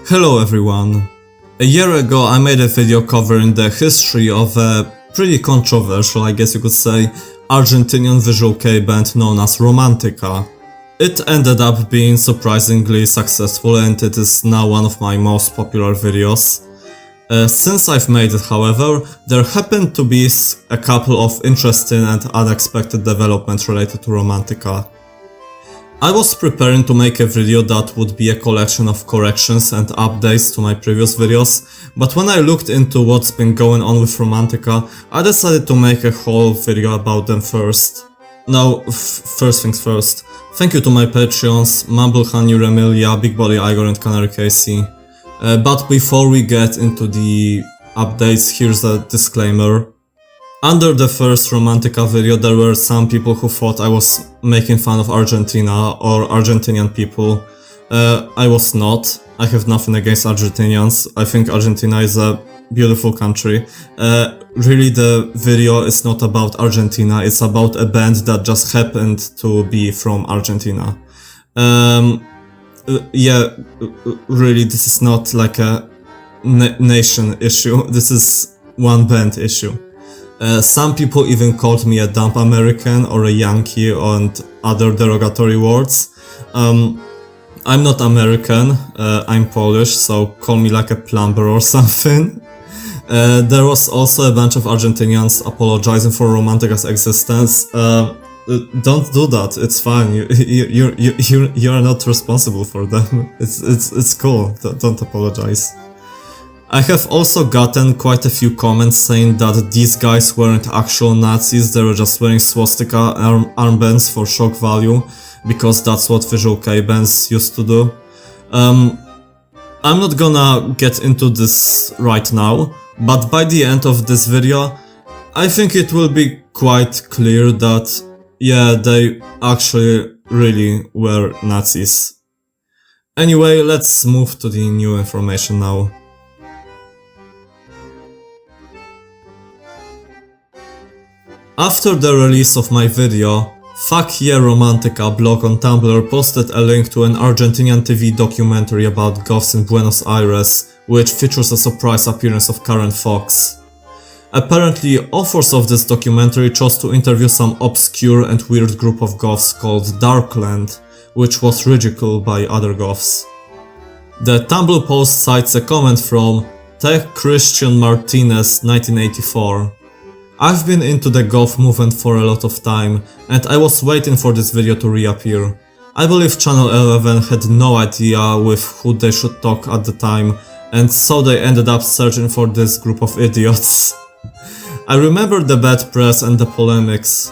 Hello everyone! A year ago I made a video covering the history of a pretty controversial, I guess you could say, Argentinian visual kei band known as Romantica. It ended up being surprisingly successful and it is now one of my most popular videos. Since I've made it, however, there happened to be a couple of interesting and unexpected developments related to Romantica. I was preparing to make a video that would be a collection of corrections and updates to my previous videos, but when I looked into what's been going on with Romantica, I decided to make a whole video about them first. Now, first things first, thank you to my Patreons, Mumblehan, Emilia, Big Body Igor and Canary Casey. But before we get into the updates, here's a disclaimer. Under the first Romantica video there were some people who thought I was making fun of Argentina or Argentinian people. I was not. I have nothing against Argentinians. I think Argentina is a beautiful country. Really the video is not about Argentina, it's about a band that just happened to be from Argentina. Yeah, really this is not like a nation issue, this is one band issue. Some people even called me a dumb American or a Yankee and other derogatory words. I'm not American, I'm Polish, so call me like a plumber or something. There was also a bunch of Argentinians apologizing for Romantica's existence. Don't do that, it's fine, you are not responsible for them. It's cool, don't apologize. I have also gotten quite a few comments saying that these guys weren't actual Nazis, they were just wearing swastika armbands for shock value, because that's what visual kei bands used to do. I'm not gonna get into this right now, but by the end of this video, I think it will be quite clear that, yeah, they actually really were Nazis. Anyway, let's move to the new information now. After the release of my video, Fuck Yeah Romantica blog on Tumblr posted a link to an Argentinian TV documentary about goths in Buenos Aires, which features a surprise appearance of Karen Fox. Apparently, authors of this documentary chose to interview some obscure and weird group of goths called Darkland, which was ridiculed by other goths. The Tumblr post cites a comment from Tech Christian Martinez 1984. I've been into the goth movement for a lot of time, and I was waiting for this video to reappear. I believe Channel 11 had no idea with who they should talk at the time, and so they ended up searching for this group of idiots. I remember the bad press and the polemics.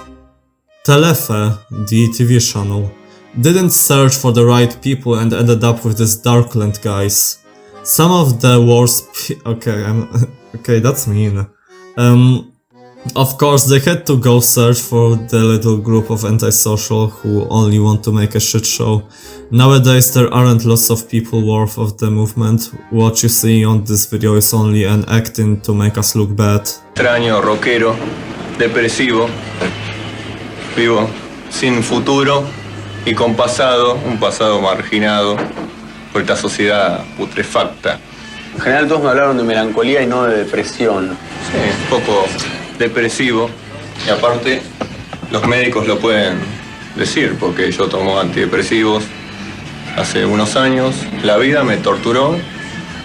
Telefe, the TV channel, didn't search for the right people and ended up with these Darkland guys. Some of the worst okay, that's mean. Of course, they had to go search for the little group of antisocial who only want to make a shit show. Nowadays there aren't lots of people worth of the movement. What you see on this video is only an acting to make us look bad. Extraño, rockero, depresivo, vivo sin futuro y con pasado, un pasado marginado por esta sociedad putrefacta. En general todos me hablaron de melancolía y no de depresión. Sí, un poco depresivo, y aparte los médicos lo pueden decir porque yo tomo antidepresivos hace unos años, la vida me torturó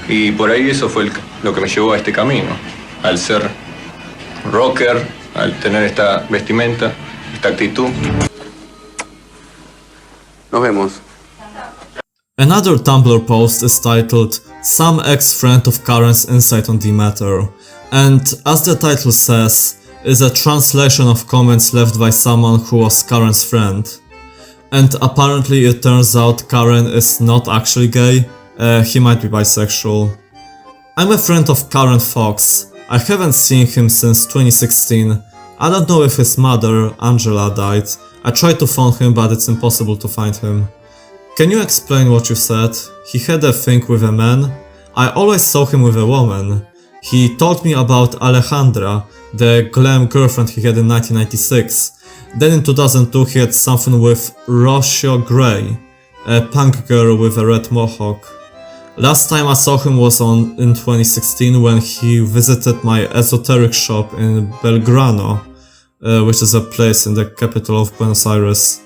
y por ahí eso fue lo que me llevó a este camino, al ser rocker, al tener esta vestimenta, esta actitud. Nos vemos. Another Tumblr post is titled Some Ex-Friend of Karen's Insight on the Matter, and as the title says, is a translation of comments left by someone who was Karen's friend. And apparently it turns out Karen is not actually gay, he might be bisexual. I'm a friend of Karen Fox. I haven't seen him since 2016. I don't know if his mother, Angela, died. I tried to phone him but it's impossible to find him. Can you explain what you said? He had a thing with a man? I always saw him with a woman. He told me about Alejandra, the glam girlfriend he had in 1996. Then in 2002 he had something with Rocio Gray, a punk girl with a red mohawk. Last time I saw him was in 2016 when he visited my esoteric shop in Belgrano, which is a place in the capital of Buenos Aires.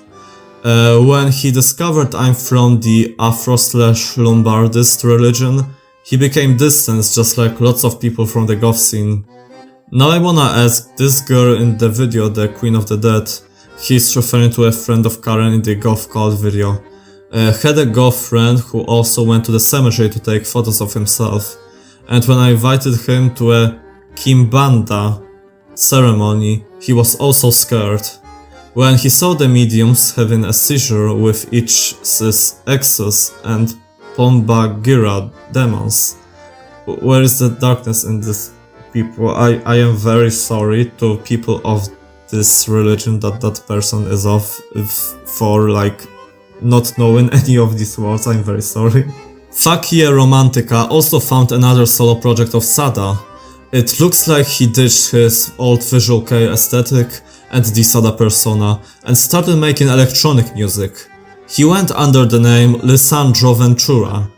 When he discovered I'm from the Afro/Lombardist religion, he became distant just like lots of people from the goth scene. Now I wanna ask, this girl in the video, the Queen of the Dead, he's referring to a friend of Karen in the goth cult video, had a goth friend who also went to the cemetery to take photos of himself, and when I invited him to a Kimbanda ceremony, he was also scared. When he saw the mediums having a seizure with each Exus and Pombagira demons. Where is the darkness in this, people? I am very sorry to people of this religion that person is of, for like not knowing any of these words. I'm very sorry. Fuck Yeah Romantica also found another solo project of Sada. It looks like he ditched his old Visual Kei aesthetic and the Sada persona and started making electronic music. He went under the name Lisandro Ventura.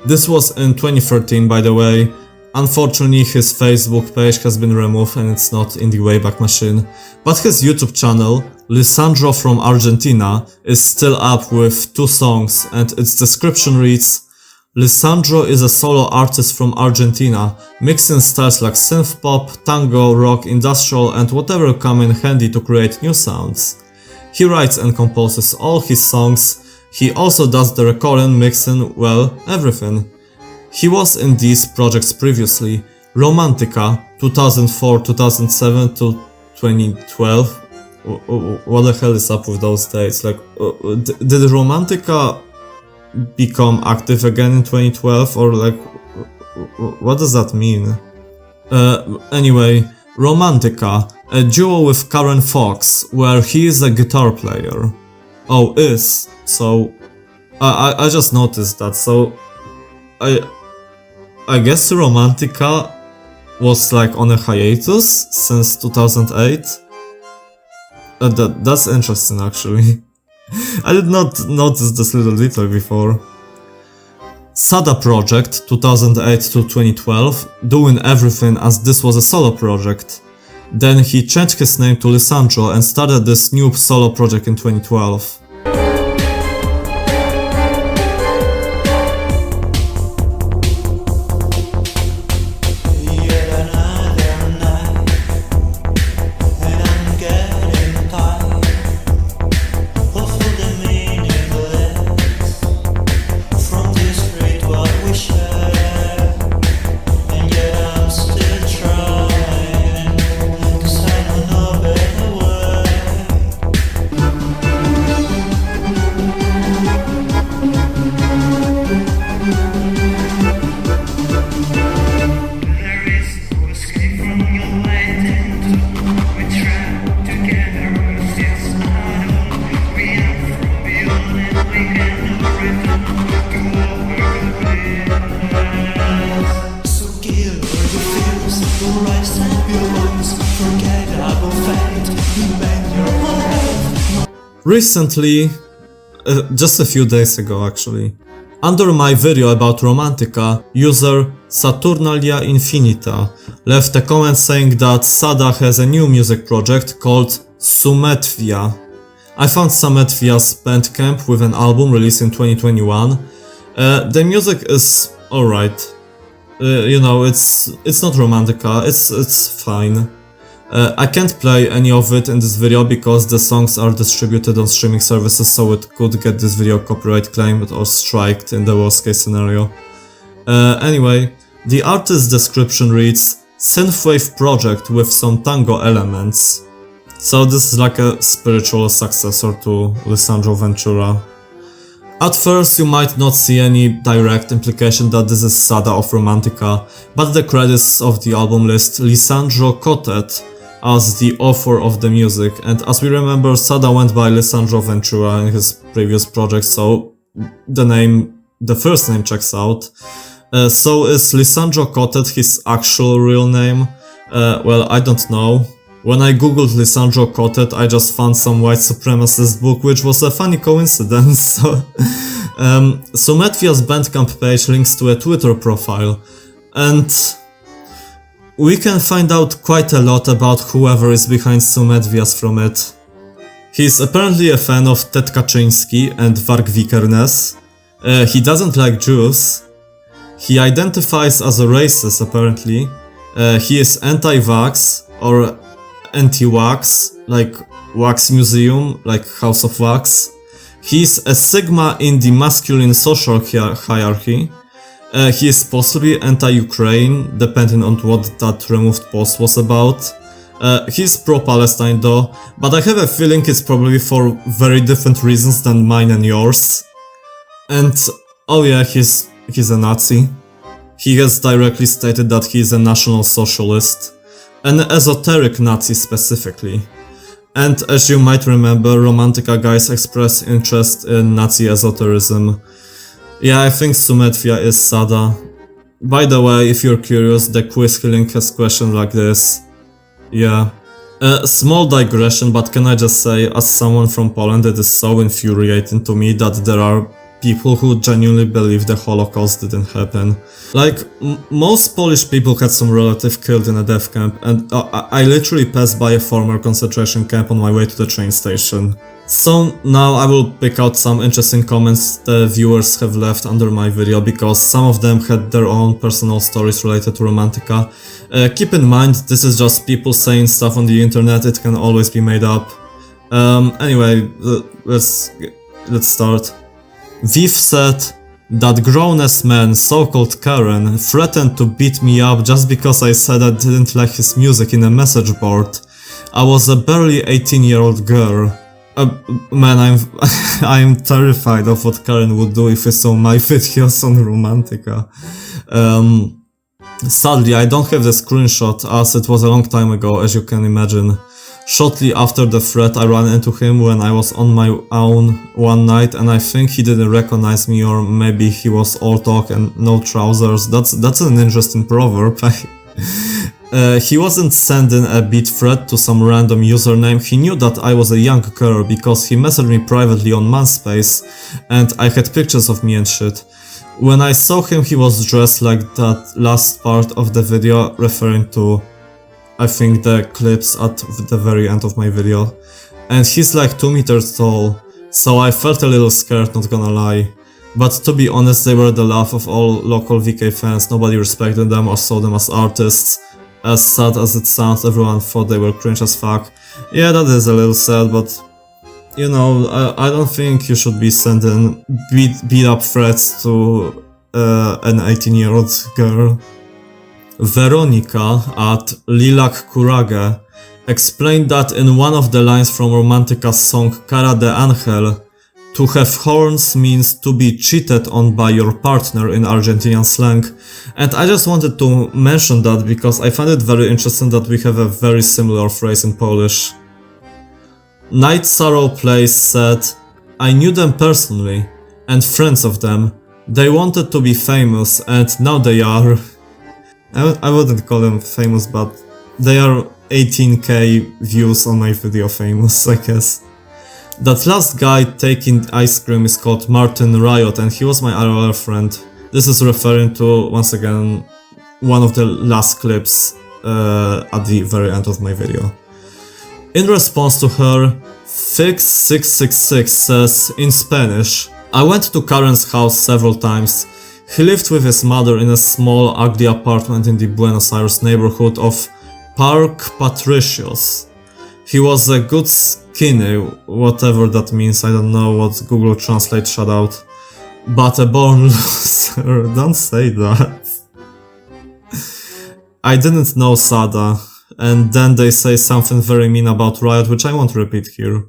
This was in 2013, by the way. Unfortunately, his Facebook page has been removed and it's not in the Wayback Machine, but his YouTube channel, Lisandro from Argentina, is still up with 2 songs, and its description reads: Lisandro is a solo artist from Argentina, mixing styles like synth pop, tango, rock, industrial and whatever come in handy to create new sounds. He writes and composes all his songs. He also does the recording, mixing, well, everything. He was in these projects previously: Romantica 2004-2007 to 2012. What the hell is up with those dates? Like, did Romantica become active again in 2012, or like, what does that mean? Anyway, Romantica, a duo with Karen Fox, where he is a guitar player. Oh, is. So, I just noticed that, so I guess Romantica was like on a hiatus since 2008. That's interesting actually. I did not notice this little detail before. Sada project 2008 to 2012, doing everything as this was a solo project. Then he changed his name to Lisandro and started this new solo project in 2012. Recently, just a few days ago actually, under my video about Romantica, user Saturnalia Infinita left a comment saying that Sada has a new music project called Sumetvia. I found Sumetvia's Bandcamp with an album released in 2021. The music is alright. You know, it's not Romantica, it's fine. I can't play any of it in this video because the songs are distributed on streaming services, so it could get this video copyright claimed or striked in the worst case scenario. Anyway, the artist's description reads: synthwave project with some tango elements. So this is like a spiritual successor to Lisandro Ventura. At first you might not see any direct implication that this is Sada of Romantica, but the credits of the album list Lisandro Cotet as the author of the music, and as we remember, Sada went by Lisandro Ventura in his previous project, so the first name checks out. So is Lisandro Cotet his actual real name? Well, I don't know. When I googled Lisandro Cotet, I just found some white supremacist book, which was a funny coincidence. So, Sumetvia's Bandcamp page links to a Twitter profile, and we can find out quite a lot about whoever is behind Sumetvias from it. He's apparently a fan of Ted Kaczynski and Varg Vikernes. He doesn't like Jews. He identifies as a racist, apparently. He is anti-vax or anti-wax, like Wax Museum, like House of Wax. He's a sigma in the masculine social hierarchy. He is possibly anti-Ukraine, depending on what that removed post was about. He's pro-Palestine though, but I have a feeling it's probably for very different reasons than mine and yours. And oh yeah, he's a Nazi. He has directly stated that he is a National Socialist, an esoteric Nazi specifically. And as you might remember, Romantica guys express interest in Nazi esotericism. Yeah, I think Sumetvia is Sada. By the way, if you're curious, the quiz link has questions like this. Yeah. A small digression, but can I just say, as someone from Poland, it is so infuriating to me that there are people who genuinely believe the Holocaust didn't happen. Like, most Polish people had some relative killed in a death camp, and I literally passed by a former concentration camp on my way to the train station. So now I will pick out some interesting comments the viewers have left under my video, because some of them had their own personal stories related to Romantica. Keep in mind, this is just people saying stuff on the internet, it can always be made up. Anyway, let's start. Viv said that grown-ass man, so-called Karen, threatened to beat me up just because I said I didn't like his music in a message board. I was a barely 18-year-old girl. Man, I'm terrified of what Karen would do if he saw my videos on Romantica. Sadly, I don't have the screenshot as it was a long time ago, as you can imagine. Shortly after the threat, I ran into him when I was on my own one night, and I think he didn't recognize me, or maybe he was all talk and no trousers. That's an interesting proverb. He wasn't sending a beat threat to some random username. He knew that I was a young girl because he messaged me privately on MySpace, and I had pictures of me and shit. When I saw him, he was dressed like that last part of the video, referring to, I think, the clips at the very end of my video. And he's like 2 meters tall, so I felt a little scared, not gonna lie. But to be honest, they were the laugh of all local VK fans. Nobody respected them or saw them as artists. As sad as it sounds, everyone thought they were cringe as fuck. Yeah, that is a little sad, but you know, I don't think you should be sending beat up threats to an 18-year-old girl. Veronica at Lilac Kurage explained that in one of the lines from Romantica's song Cara de Angel, to have horns means to be cheated on by your partner in Argentinian slang, and I just wanted to mention that because I find it very interesting that we have a very similar phrase in Polish. Night Sorrow Place said, I knew them personally, and friends of them. They wanted to be famous, and now they are. I wouldn't call them famous, but they are 18k views on my video famous, I guess. That last guy taking ice cream is called Martin Riot, and he was my ROL friend. This is referring to, once again, one of the last clips at the very end of my video. In response to her, Fix666 says in Spanish, I went to Karen's house several times. He lived with his mother in a small, ugly apartment in the Buenos Aires neighborhood of Parque Patricios. He was a good skinny, whatever that means, I don't know what Google Translate shut out. But a born loser, don't say that. I didn't know Sada, and then they say something very mean about Riot, which I won't repeat here.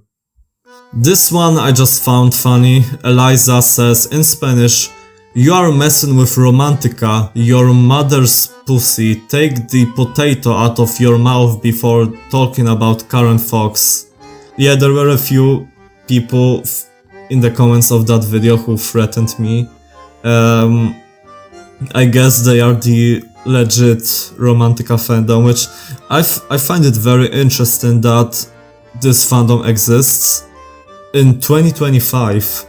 This one I just found funny. Eliza says in Spanish, you are messing with Romantica, your mother's pussy, take the potato out of your mouth before talking about Karen Fox. Yeah, there were a few people in the comments of that video who threatened me. I guess they are the legit Romantica fandom, which I find it very interesting that this fandom exists in 2025.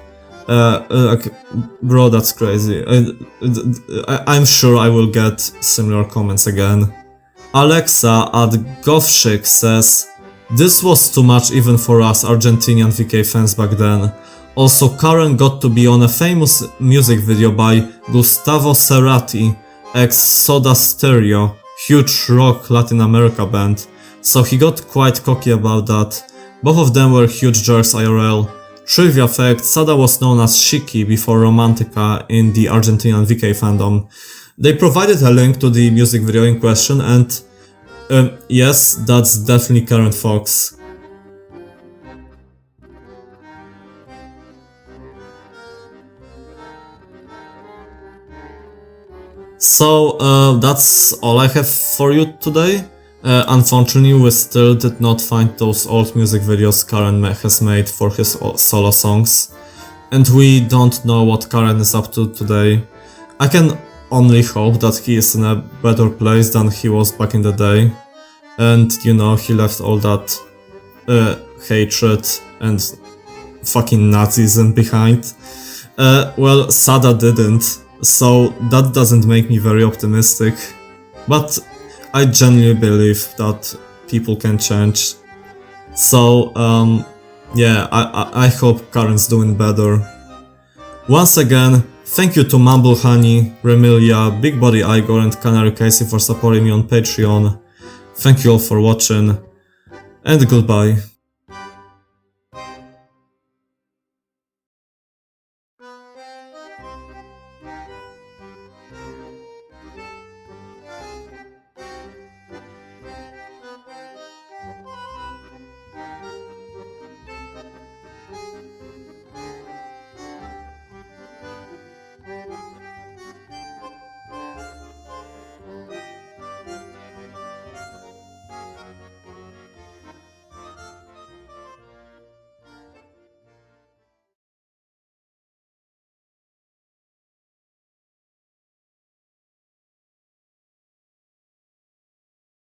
Like, bro, that's crazy. I'm sure I will get similar comments again. Alexa at Govshik says, "This was too much even for us Argentinian VK fans back then. Also, Karen got to be on a famous music video by Gustavo Cerati, ex-Soda Stereo, huge rock Latin America band, so he got quite cocky about that. Both of them were huge jerks IRL. Trivia fact, Sada was known as Shiki before Romantica in the Argentinian VK fandom." They provided a link to the music video in question and yes, that's definitely Karen Fox. So that's all I have for you today. Unfortunately, we still did not find those old music videos Karen has made for his solo songs. And we don't know what Karen is up to today. I can only hope that he is in a better place than he was back in the day. And, you know, he left all that hatred and fucking Nazism behind. Well, Sada didn't, so that doesn't make me very optimistic. But I genuinely believe that people can change. So, yeah, I hope Karen's doing better. Once again, thank you to Mumble Honey, Remilia, Big Body Igor and Canary Casey for supporting me on Patreon. Thank you all for watching, and goodbye.